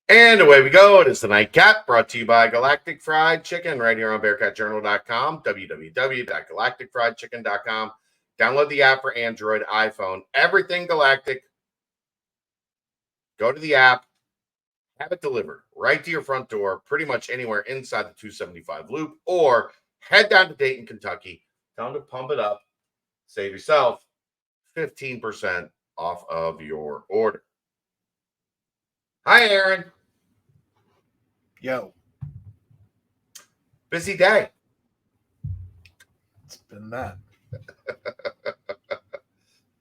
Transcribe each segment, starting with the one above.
And away we go. It is the Nightcap, brought to you by Galactic Fried Chicken, right here on BearcatJournal.com, www.galacticfriedchicken.com. Download the app for Android, iPhone, everything Galactic. Go to the app, have it delivered right to your front door, pretty much anywhere inside the 275 loop, or head down to Dayton, Kentucky. Tell them to pump it up. Save yourself 15% off of your order. Hi, Aaron. Yo. Busy day. It's been that.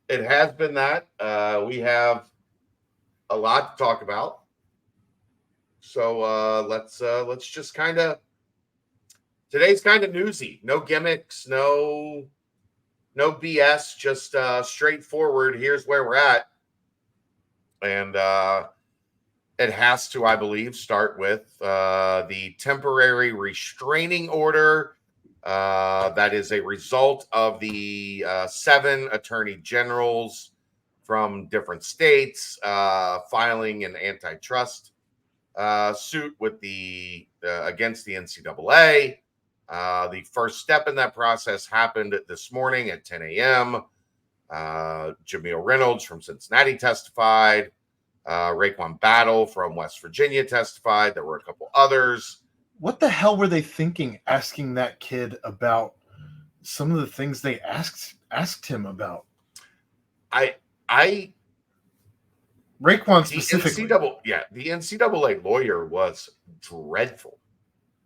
It has been that. We have a lot to talk about. So let's just kind of, today's kind of newsy. No gimmicks, no BS, just straightforward. Here's where we're at. And it has to, I believe, start with the temporary restraining order that is a result of the 7 attorney generals from different states filing an antitrust suit with the against the NCAA. The first step in that process happened this morning at 10 a.m. Jameel Reynolds from Cincinnati testified. Raekwon Battle from West Virginia testified. There were a couple others. What the hell were they thinking asking that kid about some of the things they asked him about? Raekwon specifically. The NCAA lawyer was dreadful.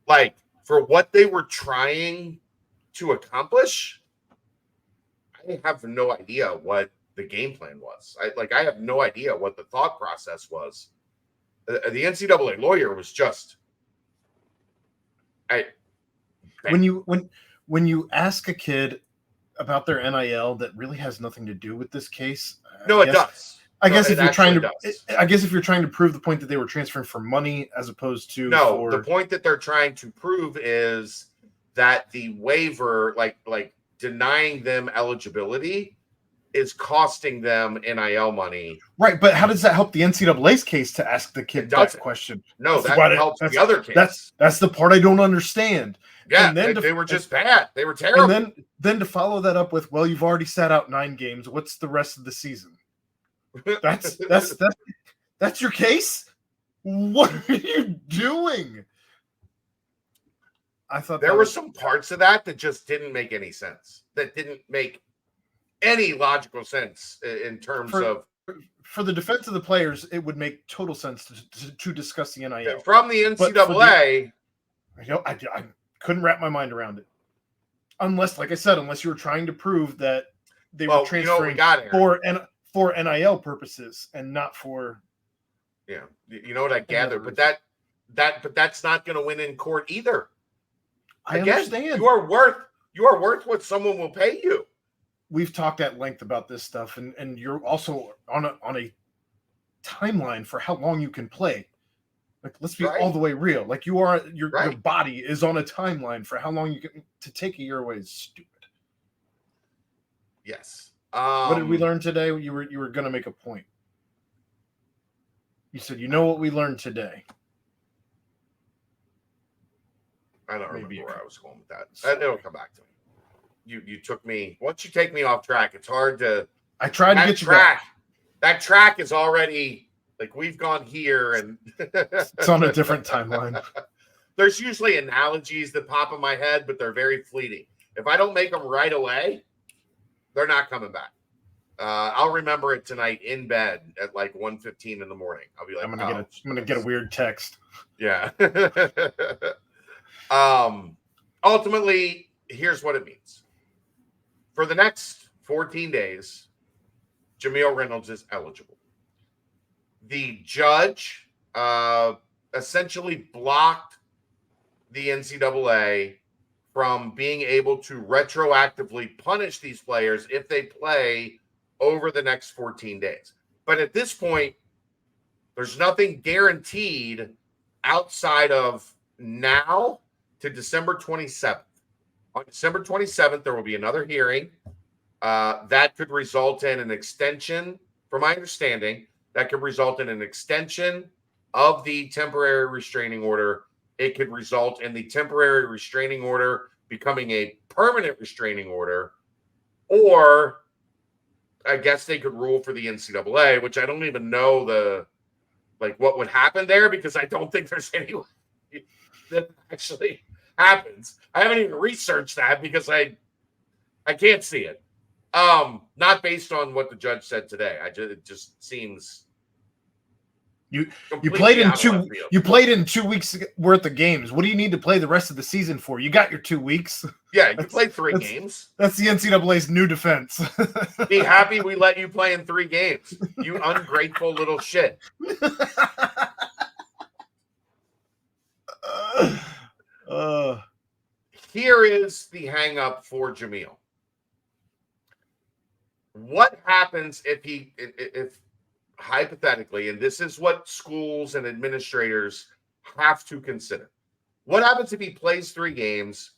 Like, for what they were trying to accomplish, I have no idea what the game plan was. I have no idea what the thought process was. The NCAA lawyer was just when you ask a kid about their NIL that really has nothing to do with this case. No, it does. I guess if you're trying to prove the point that they were transferring for money as opposed to the point that they're trying to prove is that the waiver, like denying them eligibility, is costing them NIL money. Right, but how does that help the NCAA's case to ask the kid that question? No, that helps the other case. That's the part I don't understand. Yeah, and then they were just bad. They were terrible. And then to follow that up with, well, you've already sat out 9 games. What's the rest of the season? That's your case? What are you doing? I thought there were some parts of that just didn't make any sense. That didn't make any logical sense in terms of. For the defense of the players, it would make total sense to discuss the NIL. From the NCAA. I couldn't wrap my mind around it. Unless, like I said, you were trying to prove that they were transferring for NIL purposes and not for. Yeah, you know what I gather, but that's not going to win in court either. I understand. You are worth what someone will pay you. We've talked at length about this stuff, and you're also on a timeline for how long you can play. Like, let's be all the way real. Like, your body is on a timeline for how long you can. To take a year away is stupid. Yes. What did we learn today? You were going to make a point. You said, what we learned today. I don't remember where I was going with that. It'll come back to me. You took me. Once you take me off track, it's hard to. I tried to get you back. That track is already like we've gone here, and it's on a different timeline. There's usually analogies that pop in my head, but they're very fleeting. If I don't make them right away, they're not coming back. I'll remember it tonight in bed at like 1:15 in the morning. I'll be like, I'm gonna get a weird text. Yeah. Ultimately, here's what it means. For the next 14 days, Jameel Reynolds is eligible. The judge essentially blocked the NCAA from being able to retroactively punish these players if they play over the next 14 days. But at this point, there's nothing guaranteed outside of now to December 27th. On December 27th, there will be another hearing that could result in an extension, from my understanding, that could result in an extension of the temporary restraining order, it could result in the temporary restraining order becoming a permanent restraining order, or I guess they could rule for the NCAA, which I don't even know what would happen there, because I don't think there's any way that actually happens. I haven't even researched that because I can't see it. Not based on what the judge said today. It just seems you played in 2 weeks worth of games. What do you need to play the rest of the season for? You got your 2 weeks. Yeah, you played 3 games. That's the NCAA's new defense. Be happy we let you play in 3 games. You ungrateful little shit. Here is the hang up for Jamil. What happens if hypothetically, and this is what schools and administrators have to consider, what happens if he plays 3 games?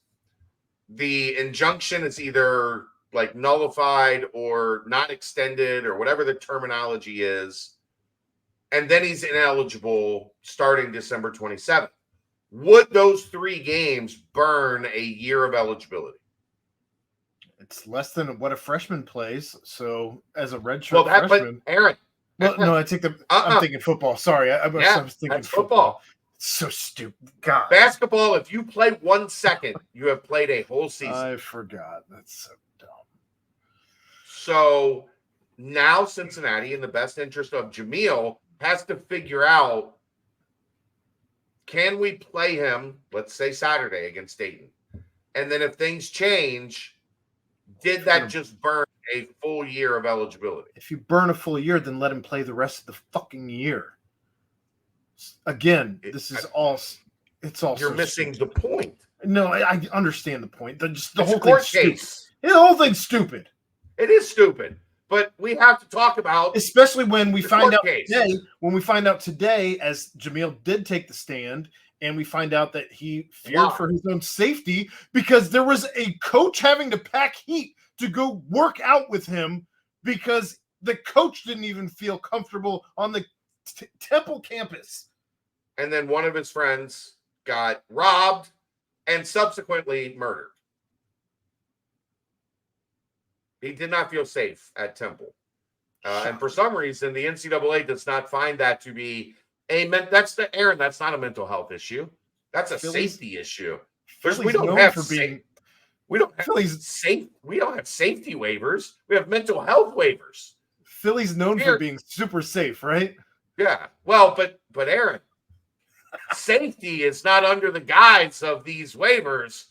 The injunction is either like nullified or not extended or whatever the terminology is, and then he's ineligible starting December 27th. Would those 3 games burn a year of eligibility? It's less than what a freshman plays. So as a redshirt freshman, Aaron. Well, no, I think I'm thinking football. Sorry, I was thinking football. It's so stupid. God, basketball. If you play 1 second, you have played a whole season. I forgot. That's so dumb. So now Cincinnati, in the best interest of Jamil, has to figure out, can we play him, let's say Saturday against Dayton? And then if things change, did that just burn a full year of eligibility? If you burn a full year, then let him play the rest of the fucking year. Again, it's all. You're missing the point. No, I understand the point. The whole court case. The whole thing's stupid. It is stupid, but we have to talk about, especially when we find out today. When we find out today, as Jamil did take the stand, and we find out that he feared for his own safety because there was a coach having to pack heat to go work out with him because the coach didn't even feel comfortable on the Temple campus. And then one of his friends got robbed and subsequently murdered. He did not feel safe at Temple. And for some reason, the NCAA does not find that to be that's not a mental health issue. That's a safety issue. We don't have safety waivers. We have mental health waivers. Philly's known for being super safe, right? Yeah. Well, but Aaron, safety is not under the guise of these waivers.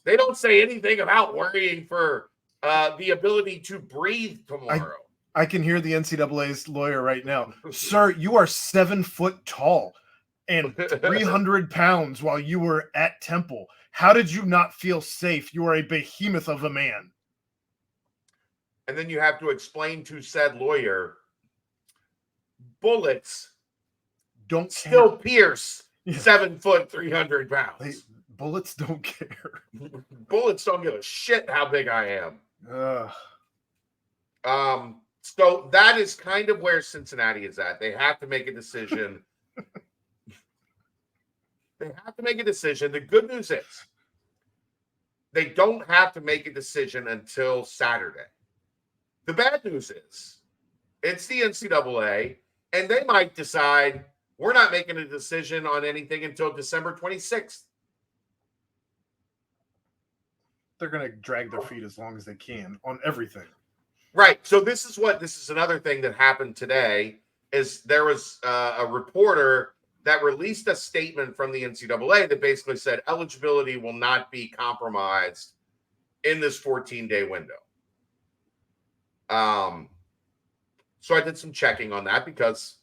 They don't say anything about worrying for the ability to breathe tomorrow. I can hear the NCAA's lawyer right now. Sir, you are 7 foot tall and 300 pounds while you were at Temple. How did you not feel safe? You are a behemoth of a man. And then you have to explain to said lawyer, bullets don't still pierce 7 foot, 300 pounds. Bullets don't care. Bullets don't give a shit how big I am. So that is kind of where Cincinnati is at. They have to make a decision. The good news is they don't have to make a decision until Saturday. The bad news is it's the NCAA, and they might decide we're not making a decision on anything until December 26th. They're going to drag their feet as long as they can on everything. Right. So this is another thing that happened today is there was a reporter that released a statement from the NCAA that basically said eligibility will not be compromised in this 14-day window. So I did some checking on that because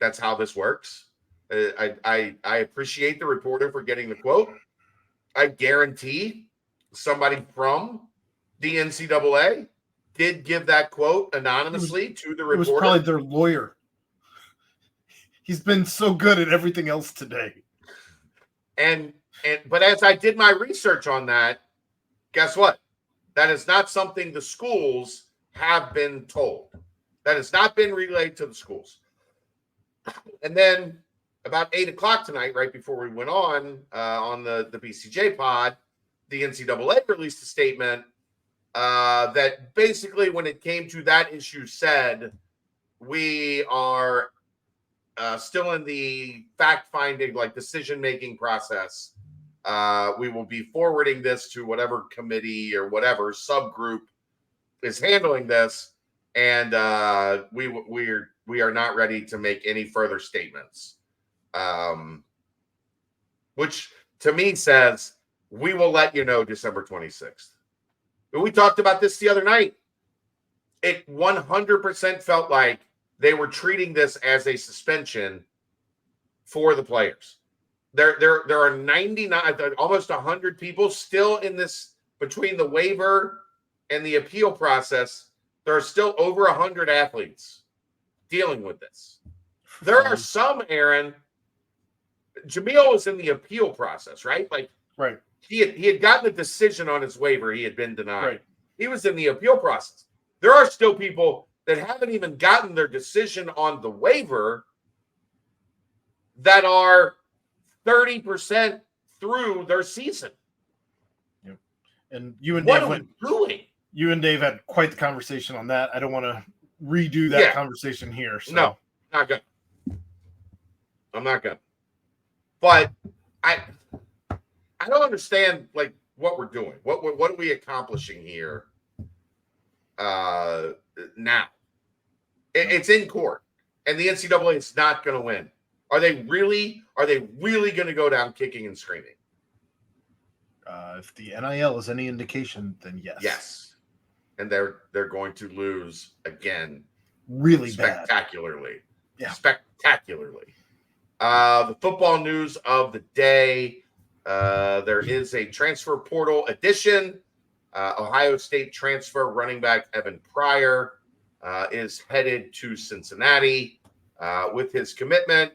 that's how this works. I appreciate the reporter for getting the quote. I guarantee somebody from the NCAA did give that quote anonymously to the reporter. It was probably their lawyer. He's been so good at everything else today. But as I did my research on that, guess what? That is not something the schools have been told. That has not been relayed to the schools. And then about 8:00 tonight, right before we went on the BCJ pod, the NCAA released a statement that basically, when it came to that issue, said we are still in the fact-finding, like decision-making process. We will be forwarding this to whatever committee or whatever subgroup is handling this, and we are not ready to make any further statements. Which to me says we will let you know December 26th. But we talked about this the other night. It 100% felt like they were treating this as a suspension for the players. There are 99, almost 100 people still in this, between the waiver and the appeal process. There are still over 100 athletes dealing with this. There are some, Aaron. Jamil was in the appeal process, right? Like, right. He had gotten a decision on his waiver. He had been denied. Right. He was in the appeal process. There are still people that haven't even gotten their decision on the waiver that are 30% through their season. Yep. And you and what Dave are we doing? You and Dave had quite the conversation on that. I don't want to redo that conversation here. So. No, not good. I'm not good. But I don't understand, like, what we're doing. What are we accomplishing here now? It's in court, and the NCAA is not going to win. Are they really going to go down kicking and screaming? If the NIL is any indication, then yes. Yes, and they're going to lose again, really spectacularly. Yeah, spectacularly. The football news of the day. There is a transfer portal addition. Ohio State transfer running back Evan Pryor is headed to Cincinnati with his commitment.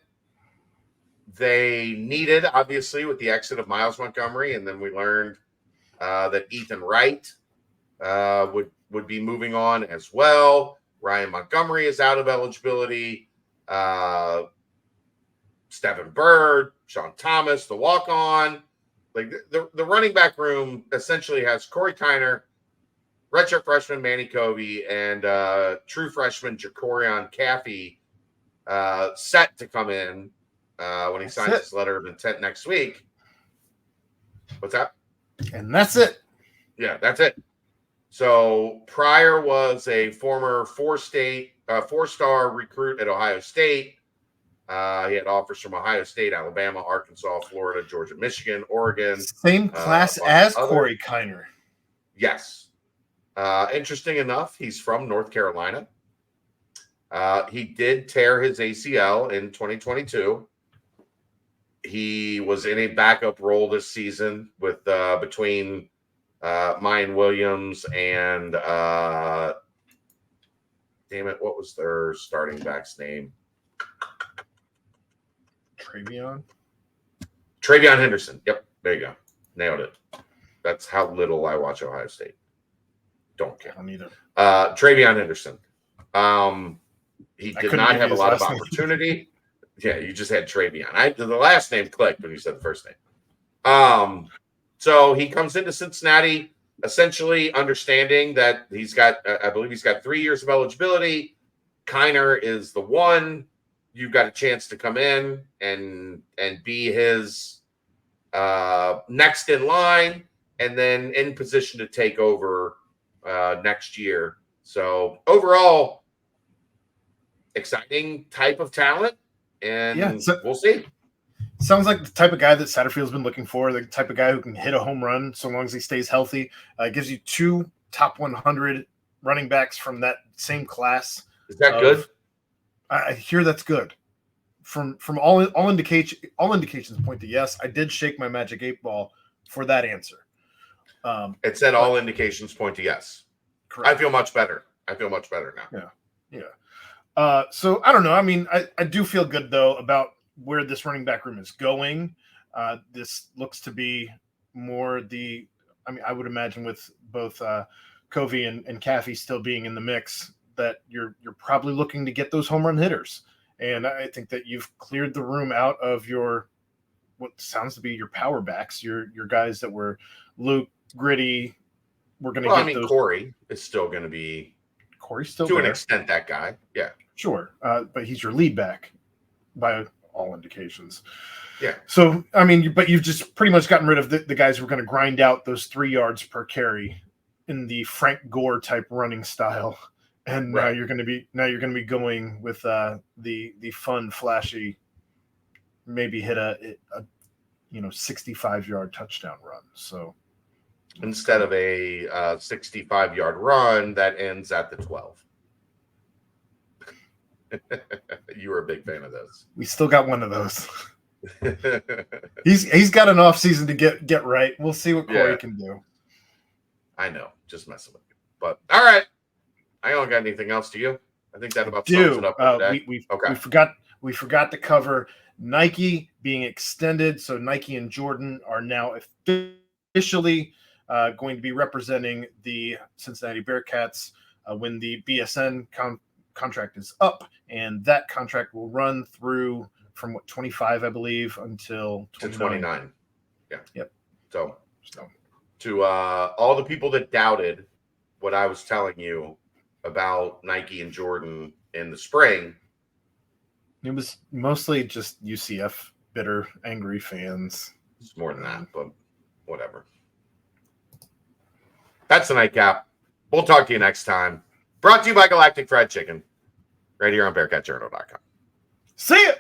They needed, obviously, with the exit of Miles Montgomery, and then we learned that Ethan Wright would be moving on as well. Ryan Montgomery is out of eligibility. Stephen Bird, Sean Thomas, the walk-on. Like the running back room essentially has Corey Kiner, redshirt freshman Manny Covey, and true freshman Jacorian Caffey set to come in when he signs his letter of intent next week. What's that? And that's it. Yeah, that's it. So Pryor was a former four-star recruit at Ohio State. He had offers from Ohio State, Alabama, Arkansas, Florida, Georgia, Michigan, Oregon. Same class as Corey Kiner. Yes. Interesting enough, he's from North Carolina. He did tear his ACL in 2022. He was in a backup role this season with between Mayan Williams and damn it, what was their starting back's name? Travion Henderson. Yep, there you go. Nailed it. That's how little I watch Ohio State. Don't care. I don't either. Travion Henderson. He did not have a lot of opportunity. Yeah, you just had Travion. The last name clicked when you said the first name. So he comes into Cincinnati essentially understanding that he's got, I believe he's got 3 years of eligibility. Kiner is the one. You've got a chance to come in and be his next in line, and then in position to take over next year. So overall, exciting type of talent, and we'll see. Sounds like the type of guy that Satterfield's been looking for, the type of guy who can hit a home run so long as he stays healthy. Gives you 2 top 100 running backs from that same class. Is that good? I hear that's good. From all indications point to yes. I did shake my magic 8-ball for that answer. It said all indications point to yes. Correct. I feel much better. now. Yeah. So I don't know. I mean, I do feel good though about where this running back room is going. This looks to be more I would imagine with both Covey and Caffey still being in the mix, that you're probably looking to get those home run hitters. And I think that you've cleared the room out of your what sounds to be your power backs, your guys that were Luke, Gritty. We're going to get those. Corey is still going to be Corey's still to there. An extent that guy. Yeah. Sure. But he's your lead back by all indications. Yeah. So, I mean, but you've just pretty much gotten rid of the guys who are going to grind out those 3 yards per carry in the Frank Gore type running style. And now you're going to be going with the fun, flashy, maybe hit a 65-yard touchdown run. So instead of a 65-yard run that ends at the 12. You were a big fan of those. We still got one of those. He's got an off season to get right. We'll see what Corey can do. I know, just messing with you. But all right, I don't got anything else to you. I think that about sums it up for today. We forgot to cover Nike being extended. So Nike and Jordan are now officially going to be representing the Cincinnati Bearcats when the BSN contract is up, and that contract will run through from 25, I believe, until 29. Yeah. Yep. So to all the people that doubted what I was telling you about Nike and Jordan in the spring, it was mostly just UCF bitter, angry fans. It's more than that, but whatever. That's the nightcap. We'll talk to you next time. Brought to you by Galactic Fried Chicken, right here on BearcatJournal.com. See ya!